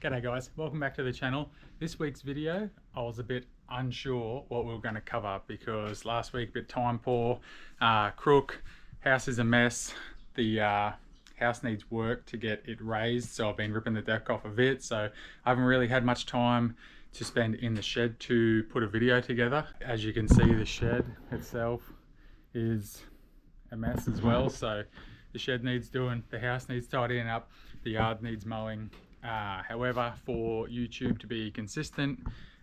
G'day guys, welcome back to the channel. This week's video, I was a bit unsure what we were going to cover because last week a bit time poor, crook, house is a mess, the house needs work to get it raised, so I've been ripping the deck off of it, so I haven't really had much time to spend in the shed to put a video together. As you can see, the shed itself is a mess as well, so the shed needs doing, the house needs tidying up, the yard needs mowing. However, for YouTube to be consistent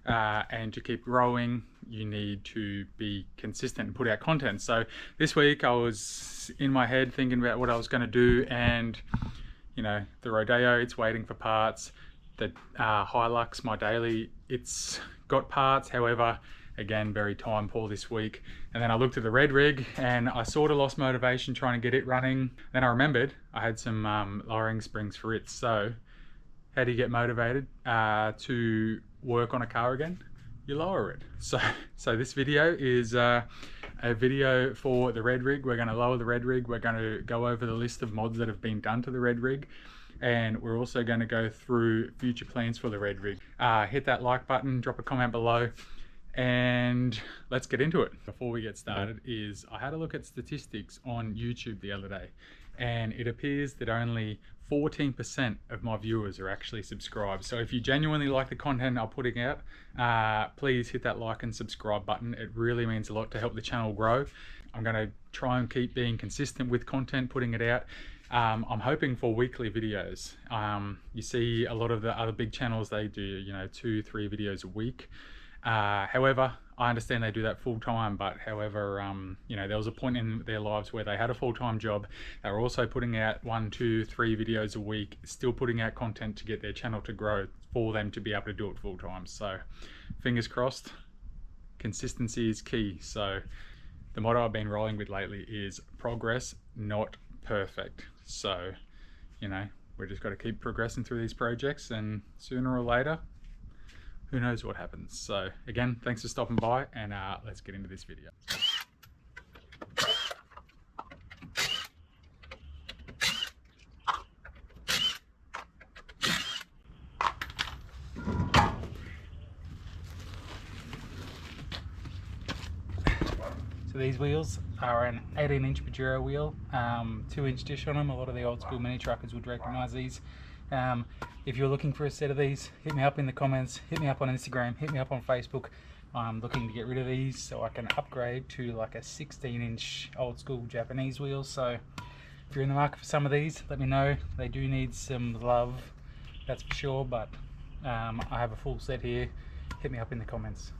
and to keep growing, you need to be consistent and put out content. So this week I was in my head thinking about what I was going to do, and you know, the Rodeo, it's waiting for parts. The Hilux, my daily, it's got parts. However, again, very time poor this week. And then I looked at the red rig and I sort of lost motivation trying to get it running. Then I remembered I had some lowering springs for it. So how do you get motivated to work on a car again? You lower it. So this video is a video for the red rig. We're going to lower the red rig. We're going to go over the list of mods that have been done to the red rig. And we're also going to go through future plans for the red rig. Hit that like button, drop a comment below, and let's get into it. Before we get started, I had a look at statistics on YouTube the other day, and it appears that only 14% of my viewers are actually subscribed. So if you genuinely like the content I'm putting out, please hit that like and subscribe button. It really means a lot to help the channel grow. I'm going to try and keep being consistent with content, putting it out. I'm hoping for weekly videos. You see a lot of the other big channels, they do, you know, 2-3 videos a week. However, I understand they do that full time, but however, you know, there was a point in their lives where they had a full-time job. They were also putting out 1, 2, 3 videos a week, still putting out content to get their channel to grow for them to be able to do it full time. So fingers crossed, consistency is key. So the motto I've been rolling with lately is progress, not perfect. So, you know, we've just got to keep progressing through these projects, and sooner or later, who knows what happens. So again, thanks for stopping by, and let's get into this video. So these wheels are an 18-inch Pajero wheel, 2-inch dish on them. A lot of the old school mini truckers would recognize these. If you're looking for a set of these, hit me up in the comments, hit me up on Instagram, hit me up on Facebook. I'm looking to get rid of these so I can upgrade to like a 16-inch old school Japanese wheel. So if you're in the market for some of these, let me know. They do need some love, that's for sure, but I have a full set here. Hit me up in the comments.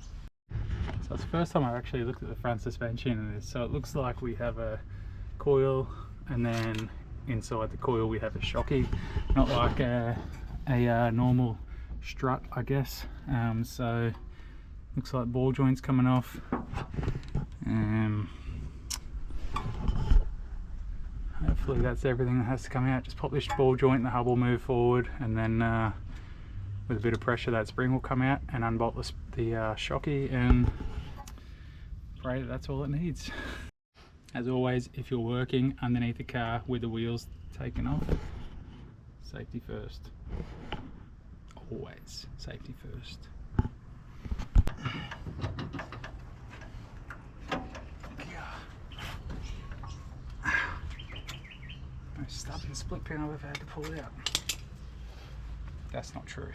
So it's the first time I've actually looked at the front suspension in this. So it looks like we have a coil, and then inside the coil we have a shocky, not like a normal strut, I guess. So looks like ball joints coming off. Hopefully that's everything that has to come out. Just pop this ball joint, the hub will move forward, and then with a bit of pressure that spring will come out and unbolt the shocky, and pray that's all it needs. As always, if you're working underneath the car with the wheels taken off, safety first. Always safety first. Most stubborn split pin I've ever had to pull out. That's not true.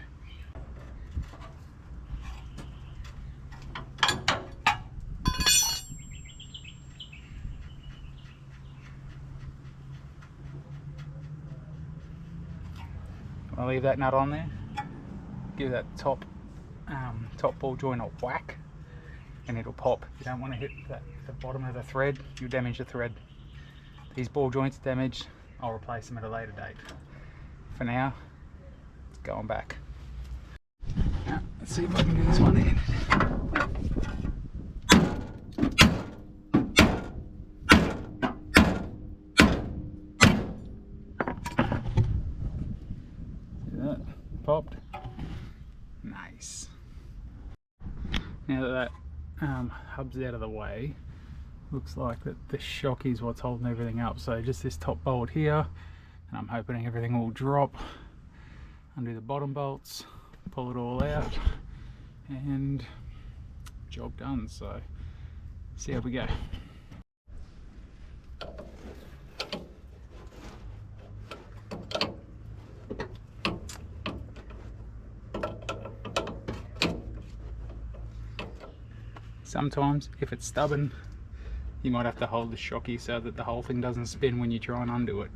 I'll leave that nut on there, give that top ball joint a whack, and it'll pop. You don't want to hit the bottom of the thread, you'll damage the thread. These ball joints are damaged, I'll replace them at a later date. For now, it's going back. Now, let's see if I can do this one in. Popped. Nice. Now that hub's out of the way, looks like that the shock is what's holding everything up. So just this top bolt here, and I'm hoping everything will drop. undo the bottom bolts, pull it all out, and job done. So see how we go. Sometimes if it's stubborn, you might have to hold the shocky so that the whole thing doesn't spin when you try and undo it.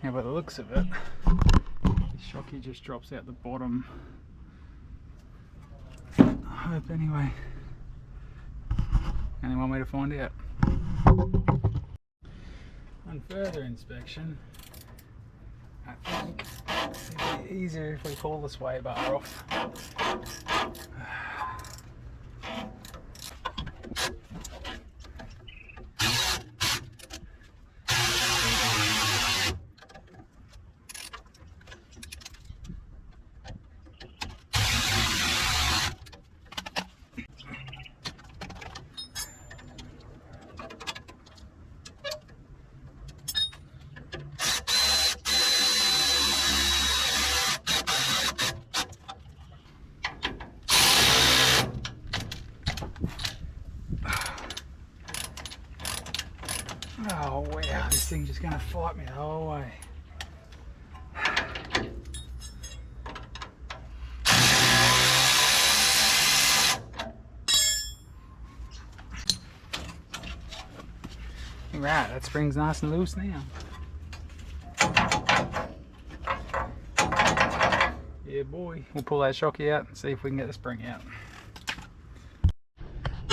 Now by the looks of it, the shocky just drops out the bottom. I hope anyway. Only one way to find out. On further inspection, I think it'd be easier if we pull the sway bar off. Oh wow, this thing's just gonna fight me the whole way. Right, that spring's nice and loose now. Yeah boy, we'll pull that shocky out and see if we can get the spring out.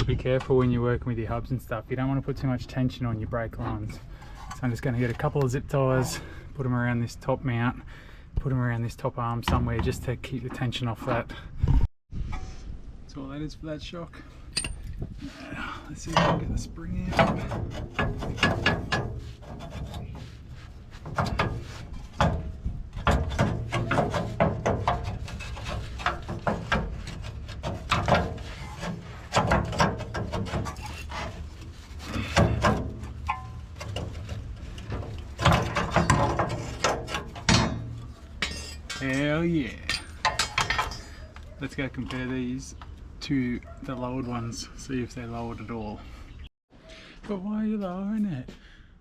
Be careful when you're working with your hubs and stuff. You don't want to put too much tension on your brake lines. So I'm just going to get a couple of zip ties, put them around this top mount, put them around this top arm somewhere just to keep the tension off that. That's all that is for that shock. Now, let's see if we can get the spring out. Hell yeah. Let's go compare these to the lowered ones, see if they're lowered at all. But why are you lowering it?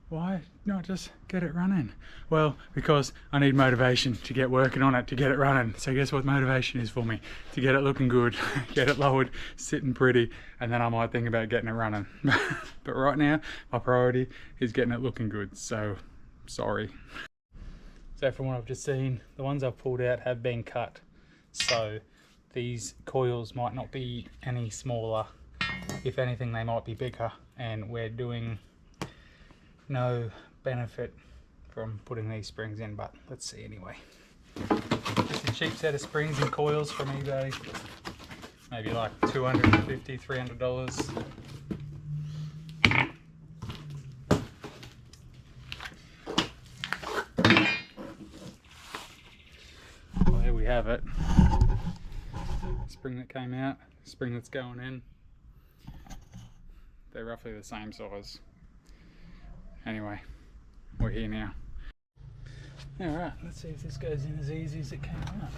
Why not just get it running? Well, because I need motivation to get working on it, to get it running. So guess what motivation is for me? To get it looking good, get it lowered, sitting pretty, and then I might think about getting it running. But right now, my priority is getting it looking good, so sorry. So from what I've just seen, the ones I've pulled out have been cut. So these coils might not be any smaller. If anything, they might be bigger, and we're doing no benefit from putting these springs in, but let's see anyway. Just a cheap set of springs and coils from eBay. Maybe like $250, $300. We have it. Spring that came out, spring that's going in. They're roughly the same size. Anyway, we're here now. Alright, let's see if this goes in as easy as it came out.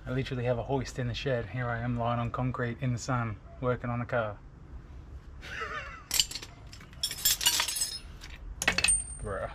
I literally have a hoist in the shed. Here I am lying on concrete in the sun, working on a car. Bruh.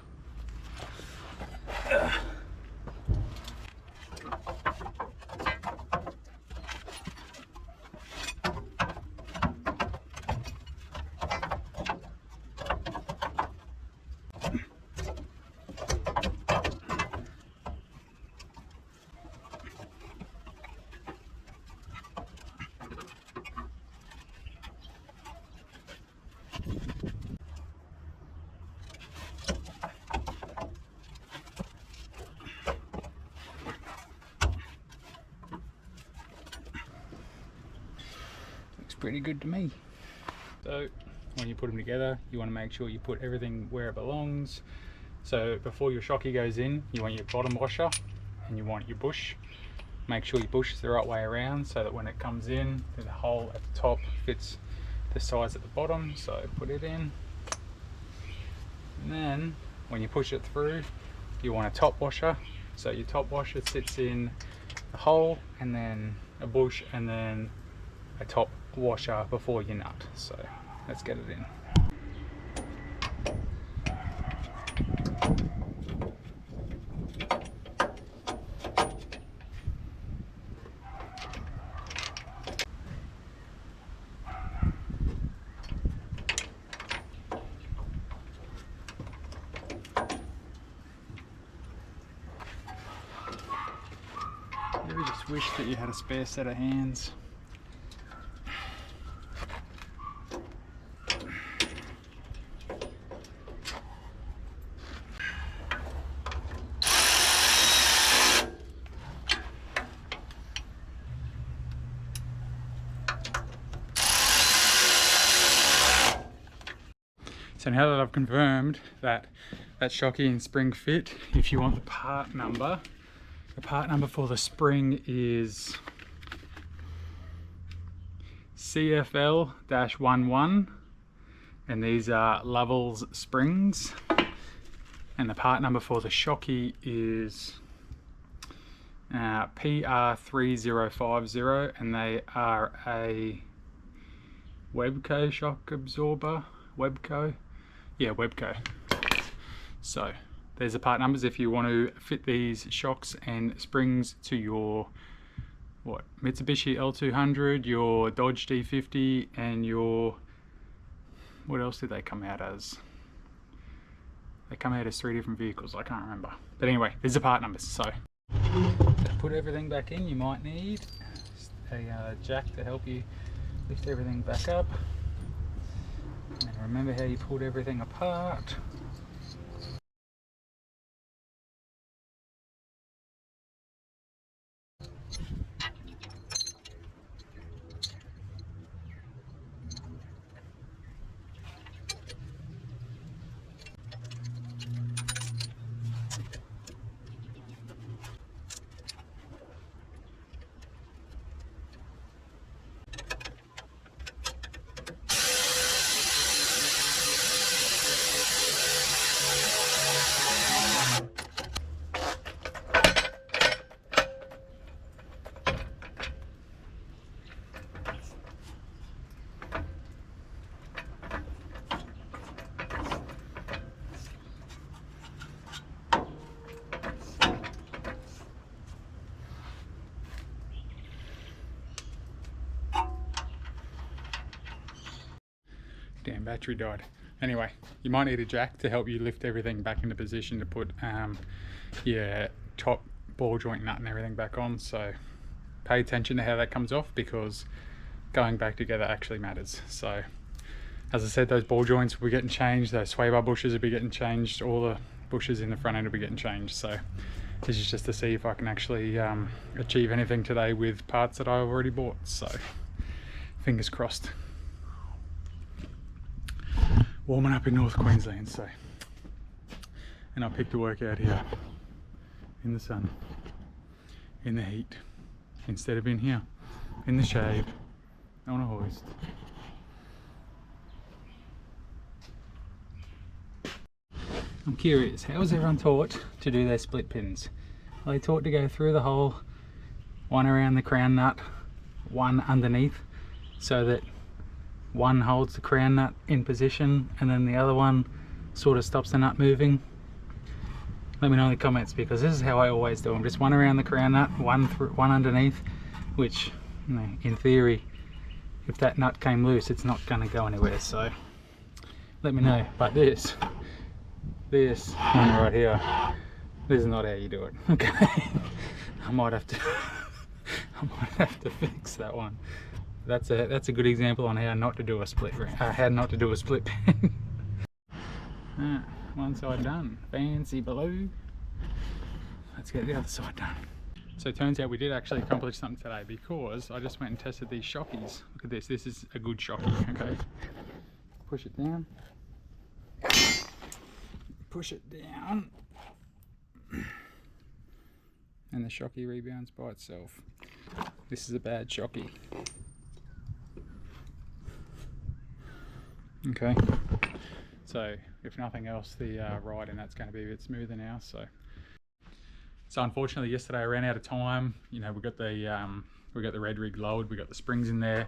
pretty good to me. So when you put them together, you want to make sure you put everything where it belongs. So before your shocky goes in, you want your bottom washer and you want your bush. Make sure your bush is the right way around so that when it comes in, the hole at the top fits the size at the bottom. So put it in, and then when you push it through, you want a top washer. So your top washer sits in the hole, and then a bush, and then a top washer before your nut. So let's get it in. You just wish that you had a spare set of hands. So now that I've confirmed that that shocky and spring fit, if you want the part number for the spring is CFL-11, and these are Lovell's springs. And the part number for the shocky is PR3050, and they are a Webco shock absorber. Webco. So there's the part numbers if you want to fit these shocks and springs to your Mitsubishi L200, your Dodge D50, and your, what else did they come out as? They come out as 3 different vehicles, I can't remember. But anyway, there's the part numbers. So to put everything back in, you might need a jack to help you lift everything back up. And remember how you pulled everything apart. Damn, battery died. Anyway, you might need a jack to help you lift everything back into position to put your top ball joint nut and everything back on. So pay attention to how that comes off, because going back together actually matters. So as I said, those ball joints will be getting changed, those sway bar bushes will be getting changed, all the bushes in the front end will be getting changed. So this is just to see if I can actually achieve anything today with parts that I've already bought. So fingers crossed. Warming up in North Queensland, so, and I picked to work out here in the sun, in the heat, instead of in here in the shade on a hoist. I'm curious, how was everyone taught to do their split pins? Are they taught to go through the hole, one around the crown nut, one underneath, so that one holds the crown nut in position and then the other one sort of stops the nut moving? Let me know in the comments, because this is how I always do them. Just one around the crown nut, one underneath, which, you know, in theory, if that nut came loose, it's not going to go anywhere. So let me know. But this one right here, this is not how you do it. Okay, I might have to fix that one. That's a good example on how not to do a split pin. One side done. Fancy blue. Let's get the other side done. So it turns out we did actually accomplish something today, because I just went and tested these shockies. Look at this, this is a good shocky, okay? Push it down. Push it down. And the shocky rebounds by itself. This is a bad shocky. Okay, so if nothing else, the ride in that's going to be a bit smoother now. So unfortunately yesterday I ran out of time. You know, we got the red rig lowered, we got the springs in there.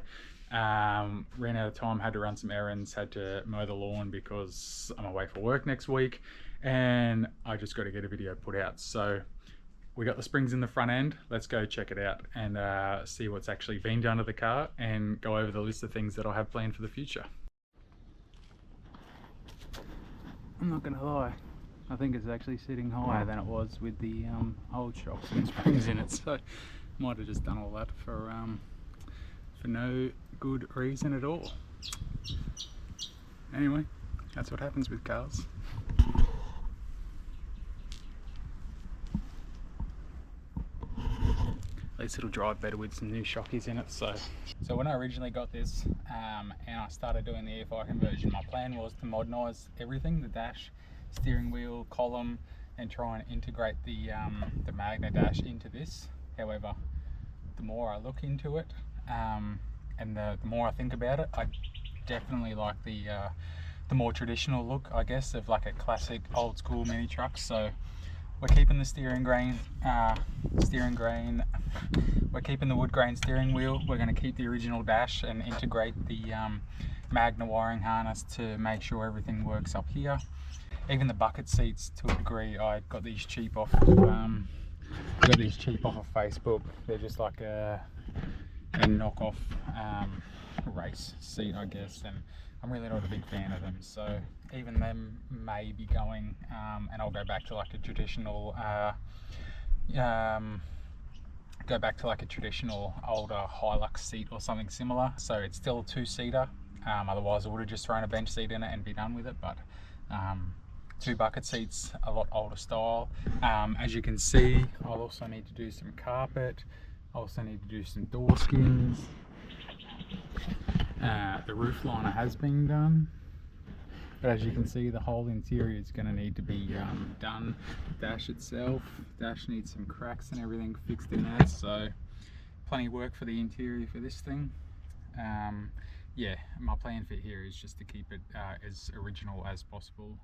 Ran out of time, had to run some errands, had to mow the lawn because I'm away for work next week, and I just got to get a video put out. So we got the springs in the front end. Let's go check it out and see what's actually been done to the car and go over the list of things that I have planned for the future. I'm not gonna lie, I think it's actually sitting higher than it was with the old shocks and springs in it, so might have just done all that for no good reason at all. Anyway, that's what happens with cars. At least it'll drive better with some new shockies in it. So when I originally got this and I started doing the EFI conversion, my plan was to modernise everything, the dash, steering wheel, column, and try and integrate the Magna dash into this. However, the more I look into it and the more I think about it, I definitely like the more traditional look, I guess, of like a classic old school mini truck. So we're keeping the steering grain, we're keeping the wood grain steering wheel. We're going to keep the original dash and integrate the Magna wiring harness to make sure everything works up here. Even the bucket seats, to a degree, I got these cheap off of Facebook. They're just like a knockoff race seat, I guess, and I'm really not a big fan of them. So even them may be going, and I'll go back to like a traditional, older Hilux seat or something similar. So it's still a two-seater. Otherwise I would have just thrown a bench seat in it and be done with it. But two bucket seats, a lot older style. As you can see, I'll also need to do some carpet. I also need to do some door skins. The roof liner has been done, but as you can see, the whole interior is going to need to be done. Dash itself, dash needs some cracks and everything fixed in there, so plenty of work for the interior for this thing. Yeah, my plan for here is just to keep it as original as possible,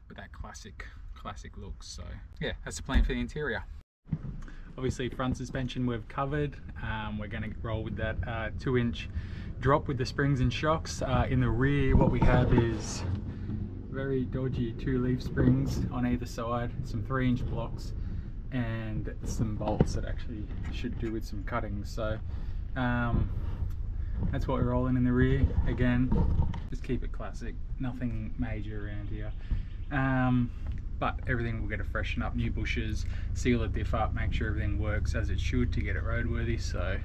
with that classic look. So yeah, that's the plan for the interior. Obviously front suspension we've covered. We're going to roll with that 2-inch drop with the springs and shocks. In the rear, what we have is very dodgy 2-leaf springs on either side, some 3-inch blocks, and some bolts that actually should do with some cuttings. So that's what we're rolling in the rear. Again, just keep it classic, nothing major around here. But everything will get a freshen up, new bushes, seal the diff up, make sure everything works as it should to get it roadworthy. So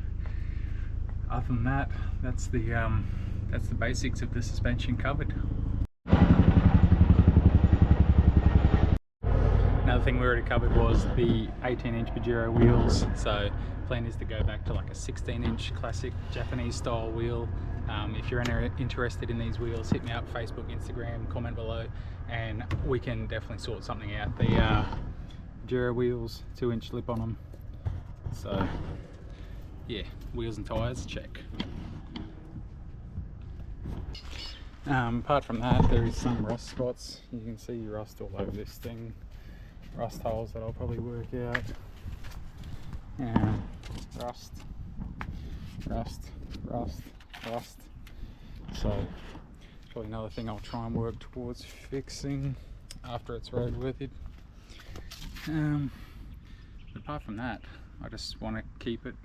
other than that, that's the basics of the suspension covered. Another thing we already covered was the 18-inch Pajero wheels. So plan is to go back to like a 16-inch classic Japanese style wheel. If you're interested in these wheels, hit me up, Facebook, Instagram, comment below, and we can definitely sort something out. The Pajero wheels, 2-inch lip on them. So yeah, wheels and tyres, check. Apart from that, there is some rust spots. You can see rust all over this thing. Rust holes that I'll probably work out. Rust. So probably another thing I'll try and work towards fixing after it's roadworthy. Apart from that, I just want to keep it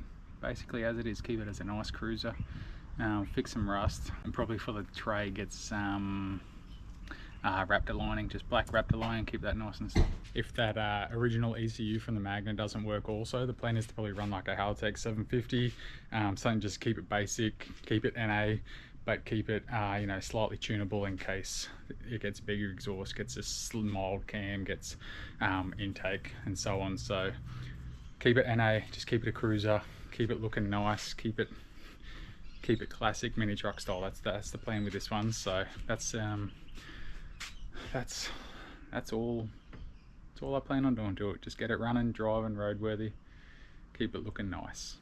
basically as it is, keep it as a nice cruiser. Fix some rust, and probably for the tray get some Raptor lining, just black Raptor lining, keep that nice and stiff. If that original ECU from the Magna doesn't work also, the plan is to probably run like a Haltech 750, something just keep it basic, keep it NA, but keep it you know, slightly tunable in case it gets bigger exhaust, gets a mild cam, gets intake and so on. So keep it NA, just keep it a cruiser, keep it looking nice, keep it classic mini truck style. That's the plan with this one. So that's all I plan on doing to it. Just get it running, driving, roadworthy, keep it looking nice.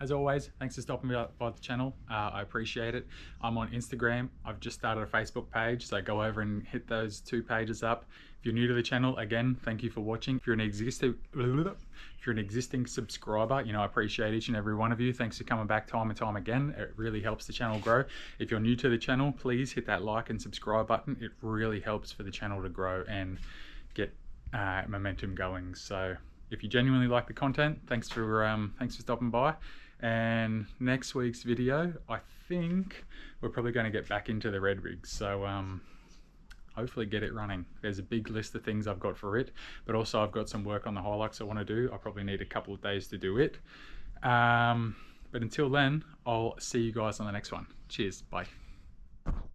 As always, thanks for stopping by the channel. I appreciate it. I'm on Instagram. I've just started a Facebook page, so go over and hit those 2 pages up. If you're new to the channel, again, thank you for watching. If you're an existing subscriber, you know, I appreciate each and every one of you. Thanks for coming back time and time again. It really helps the channel grow. If you're new to the channel, please hit that like and subscribe button. It really helps for the channel to grow and get momentum going. So if you genuinely like the content, thanks for stopping by. And next week's video, I think we're probably going to get back into the red rigs, so hopefully get it running. There's a big list of things I've got for it, but also I've got some work on the Hilux I want to do. I probably need a couple of days to do it, but until then, I'll see you guys on the next one. Cheers, bye.